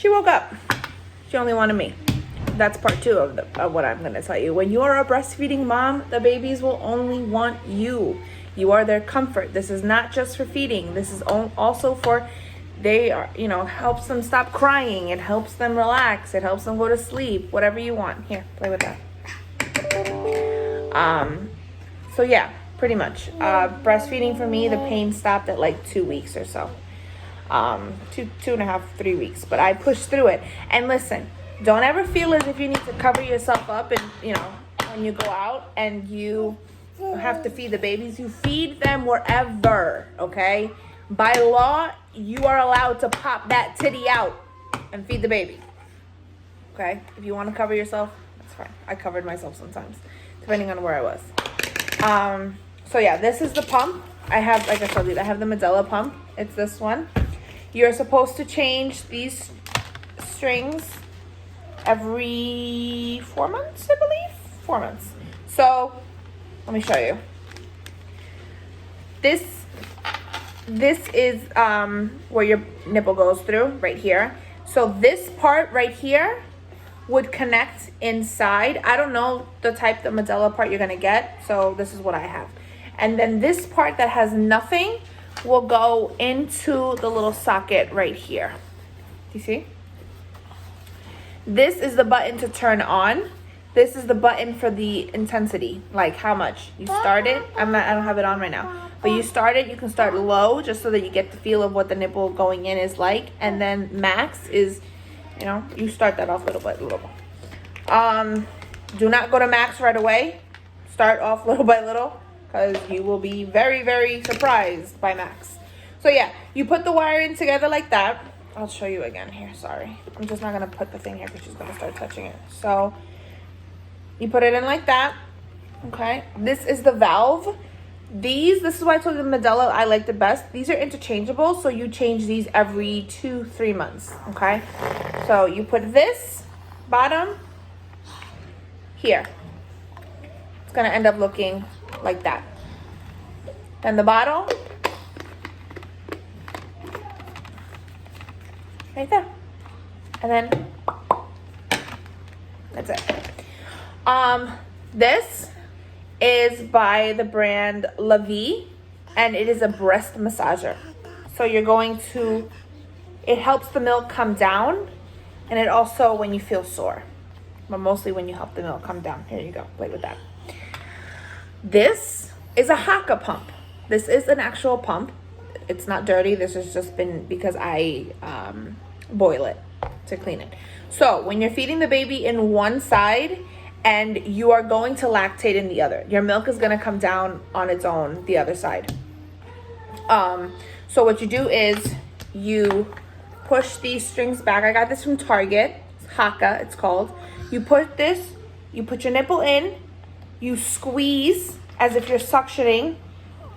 she woke up. She only wanted me. That's part 2 of what I'm going to tell you. When you are a breastfeeding mom, the babies will only want you. You are their comfort. This is not just for feeding. This is also for, they are, you know, helps them stop crying. It helps them relax. It helps them go to sleep. Whatever you want. Here, play with that. So yeah, pretty much. Breastfeeding for me, the pain stopped at like 2 weeks or so. 2.5, 3 weeks. But I pushed through it. And listen, don't ever feel as if you need to cover yourself up and, you know, when you go out and you have to feed the babies. You feed them wherever, okay? By law, you are allowed to pop that titty out and feed the baby, okay? If you want to cover yourself, that's fine. I covered myself sometimes, depending on where I was. So yeah, this is the pump. I have, like I told you, I have the Medela pump. It's this one. You're supposed to change these strings every 4 months, I believe. 4 months. So let me show you. This is where your nipple goes through, right here. So this part right here would connect inside. I don't know the type, the Medela part you're gonna get, so this is what I have. And then this part that has nothing will go into the little socket right here. Do you see? This is the button to turn on. This is the button for the intensity, like how much. You start it, I don't have it on right now, but you start it, you can start low just so that you get the feel of what the nipple going in is like, and then max is, you know, you start that off little by little. Do not go to max right away. Start off little by little, because you will be very, very surprised by max. So yeah, you put the wire in together like that. I'll show you again here, sorry. I'm just not gonna put the thing here because she's gonna start touching it. So you put it in like that, okay? This is the valve. This is why I told you the Medela I like the best. These are interchangeable, so you change these every 2-3 months, okay? So you put this bottom here. It's gonna end up looking like that. Then the bottle, right there. And then that's it. This is by the brand La Vie, and it is a breast massager. So you're going to, it helps the milk come down, and it also when you feel sore, but mostly when you help the milk come down. Here you go, play with that. This is a Haka pump. This is an actual pump. It's not dirty. This has just been because I boil it to clean it. So when you're feeding the baby in one side and you are going to lactate in the other, your milk is going to come down on its own the other side. So what you do is you push these strings back. I got this from Target. It's Haka, it's called. You put this, you put your nipple in, you squeeze as if you're suctioning,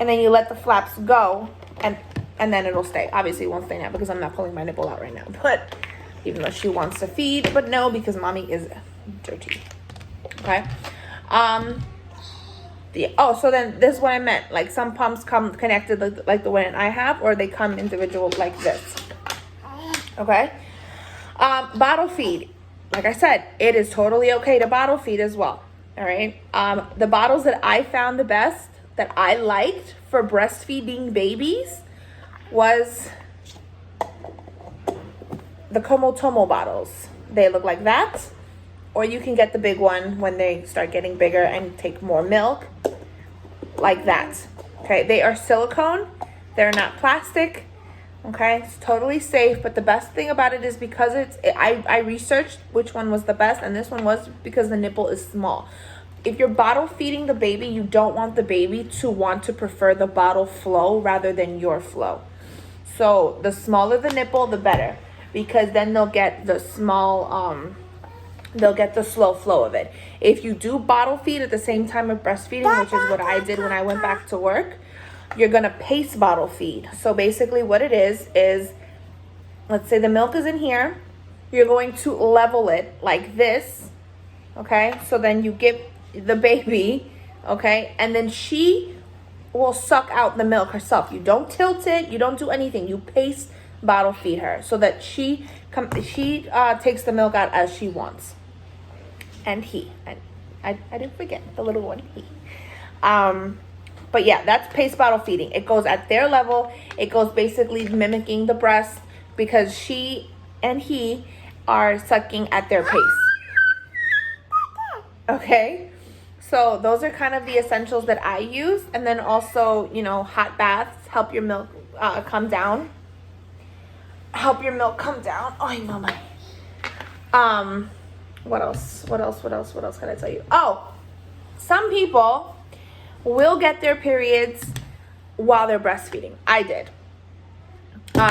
and then you let the flaps go, and then it'll stay. Obviously it won't stay now because I'm not pulling my nipple out right now, but even though she wants to feed, but no, because mommy is dirty. Okay. So then this is what I meant. Like some pumps come connected like the one I have, or they come individual like this. Okay. Bottle feed. Like I said, it is totally okay to bottle feed as well. All right. The bottles that I found the best, that I liked for breastfeeding babies, was the Komotomo bottles. They look like that. Or you can get the big one when they start getting bigger and take more milk, like that. Okay, they are silicone. They're not plastic. Okay, it's totally safe. But the best thing about it is because I researched which one was the best, and this one was because the nipple is small. If you're bottle feeding the baby, you don't want the baby to want to prefer the bottle flow rather than your flow. So the smaller the nipple, the better, because then they'll get the they'll get the slow flow of it. If you do bottle feed at the same time of breastfeeding, which is what I did when I went back to work, you're gonna pace bottle feed. So basically what it is, let's say the milk is in here, you're going to level it like this, okay? So then you give the baby, okay? And then she will suck out the milk herself. You don't tilt it, you don't do anything. You pace bottle feed her so that she takes the milk out as she wants. And I didn't forget the little one, he. But yeah, that's pace bottle feeding. It goes at their level. It goes basically mimicking the breast because she and he are sucking at their pace. Okay? So those are kind of the essentials that I use. And then also, you know, hot baths help your milk come down. Help your milk come down. Oh, mama. What else can I tell you? Oh, some people will get their periods while they're breastfeeding. I did.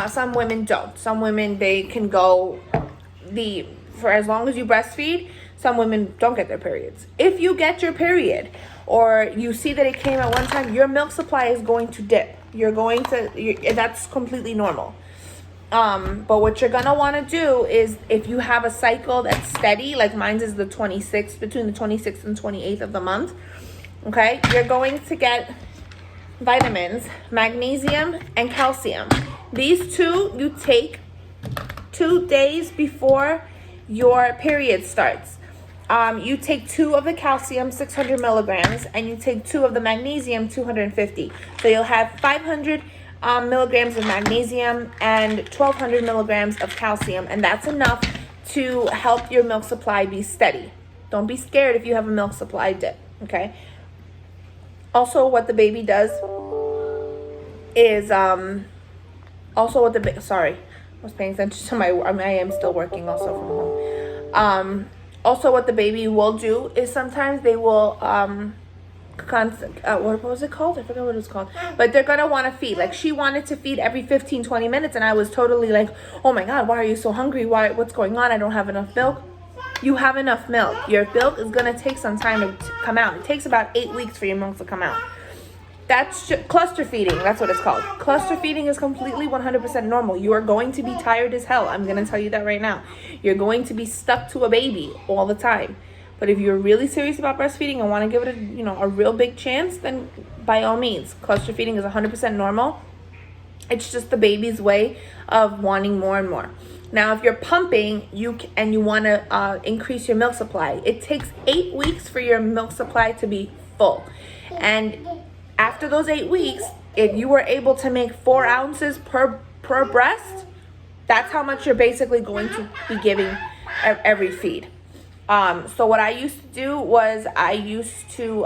Some women don't. Some women, they can go for as long as you breastfeed. Some women don't get their periods. If you get your period or you see that it came at one time, your milk supply is going to dip. That's completely normal. But what you're going to want to do is if you have a cycle that's steady, like mine is the 26th, between the 26th and 28th of the month, okay, you're going to get vitamins, magnesium, and calcium. These two you take 2 days before your period starts. You take 2 of the calcium, 600 milligrams, and you take 2 of the magnesium, 250. So you'll have 500 milligrams of magnesium and 1,200 milligrams of calcium, and that's enough to help your milk supply be steady. Don't be scared if you have a milk supply dip, okay? Also, what the baby does is, sorry, I was paying attention to I am still working also from home. Also, what the baby will do is sometimes they will, what was it called? I forgot what it was called. But they're going to want to feed. Like, she wanted to feed every 15, 20 minutes, and I was totally like, oh my God, why are you so hungry? What's going on? I don't have enough milk. You have enough milk. Your milk is going to take some time to come out. It takes about 8 weeks for your milk to come out. That's cluster feeding. That's what it's called. Cluster feeding is completely 100% normal. You are going to be tired as hell. I'm going to tell you that right now. You're going to be stuck to a baby all the time. But if you're really serious about breastfeeding and want to give it a real big chance, then by all means, cluster feeding is 100% normal. It's just the baby's way of wanting more and more. Now, if you're pumping and you want to increase your milk supply, it takes 8 weeks for your milk supply to be full. And after those 8 weeks, if you were able to make 4 ounces per breast, that's how much you're basically going to be giving every feed. So what I used to do was I used to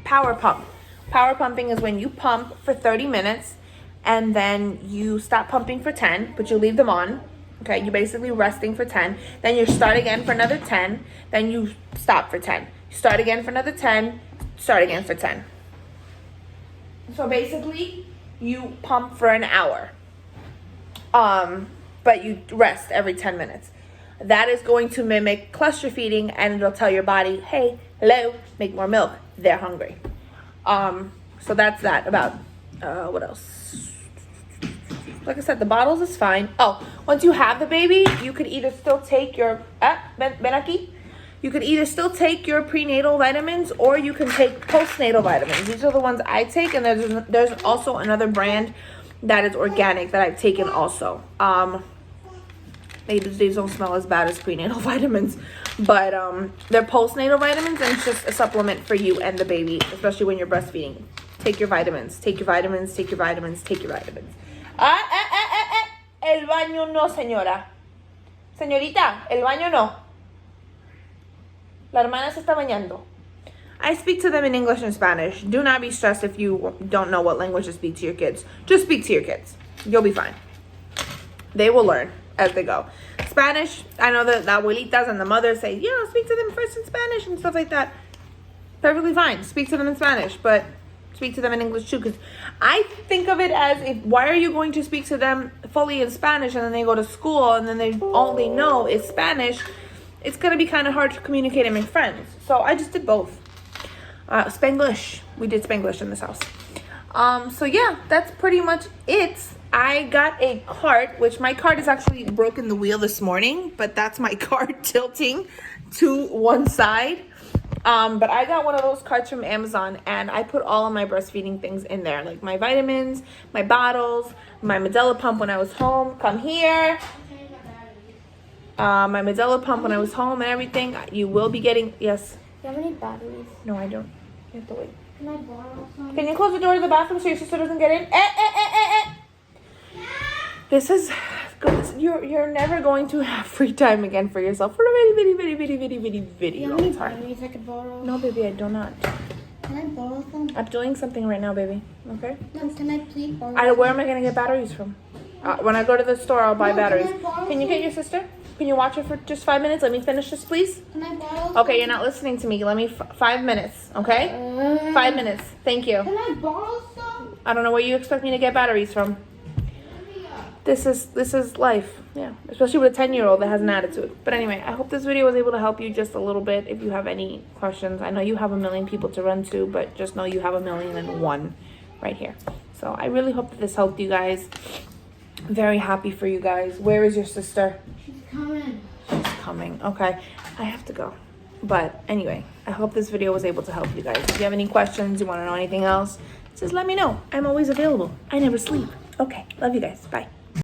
power pump. Power pumping is when you pump for 30 minutes and then you stop pumping for 10, but you leave them on. Okay, you're basically resting for 10. Then you start again for another 10. Then you stop for 10. You start again for another 10. Start again for 10. So basically, you pump for an hour. But you rest every 10 minutes. That is going to mimic cluster feeding, and it'll tell your body, hey, hello, make more milk. They're hungry. So that's that about, what else? Like I said, the bottles is fine. Oh, once you have the baby, you could either still take your, ven aquí. You could either still take your prenatal vitamins or you can take postnatal vitamins. These are the ones I take, and there's also another brand that is organic that I've taken also. Maybe these don't smell as bad as prenatal vitamins, but they're postnatal vitamins, and it's just a supplement for you and the baby, especially when you're breastfeeding. Take your vitamins, take your vitamins, take your vitamins, take your vitamins. El baño no, señora. Señorita, el baño no. La hermana se está bañando. I speak to them in English and Spanish. Do not be stressed if you don't know what language to speak to your kids. Just speak to your kids. You'll be fine. They will learn as they go. Spanish, I know that the abuelitas and the mothers say, yeah, speak to them first in Spanish and stuff like that. Perfectly fine. Speak to them in Spanish, but speak to them in English too, because I think of it as, why are you going to speak to them fully in Spanish and then they go to school and then all they know is Spanish? It's going to be kind of hard to communicate and make friends. So I just did both. Spanglish. We did Spanglish in this house. So yeah, that's pretty much it. I got a cart, which my cart is actually broken the wheel this morning, but that's my cart tilting to one side. But I got one of those carts from Amazon, and I put all of my breastfeeding things in there, like my vitamins, my bottles, my Medela pump when I was home. Come here. My Medela pump when I was home and everything. You will be getting, yes. Do you have any batteries? No, I don't. You have to wait. Can I borrow some? Can you close the door to the bathroom so your sister doesn't get in? This is good. You're never going to have free time again for yourself for a very Do you have any batteries I could borrow? No, baby, I do not. Can I borrow some? I'm doing something right now, baby. Okay? No, can I please borrow Where am I going to get batteries from? When I go to the store, I'll buy batteries. Can I borrow Can you get your sister? Can you watch it for just 5 minutes? Let me finish this, please. Can I borrow Okay, you're not listening to me. Let me 5 minutes, okay? 5 minutes. Thank you. Can I borrow some? I don't know where you expect me to get batteries from. This is life, yeah. Especially with a 10-year-old that has an attitude. But anyway, I hope this video was able to help you just a little bit. If you have any questions, I know you have a million people to run to, but just know you have 1,000,001 right here. So I really hope that this helped you guys. I'm very happy for you guys. Where is your sister? She's coming. She's coming. Okay, I have to go. But anyway, I hope this video was able to help you guys. If you have any questions, you want to know anything else, just let me know. I'm always available. I never sleep. Okay, love you guys. Bye.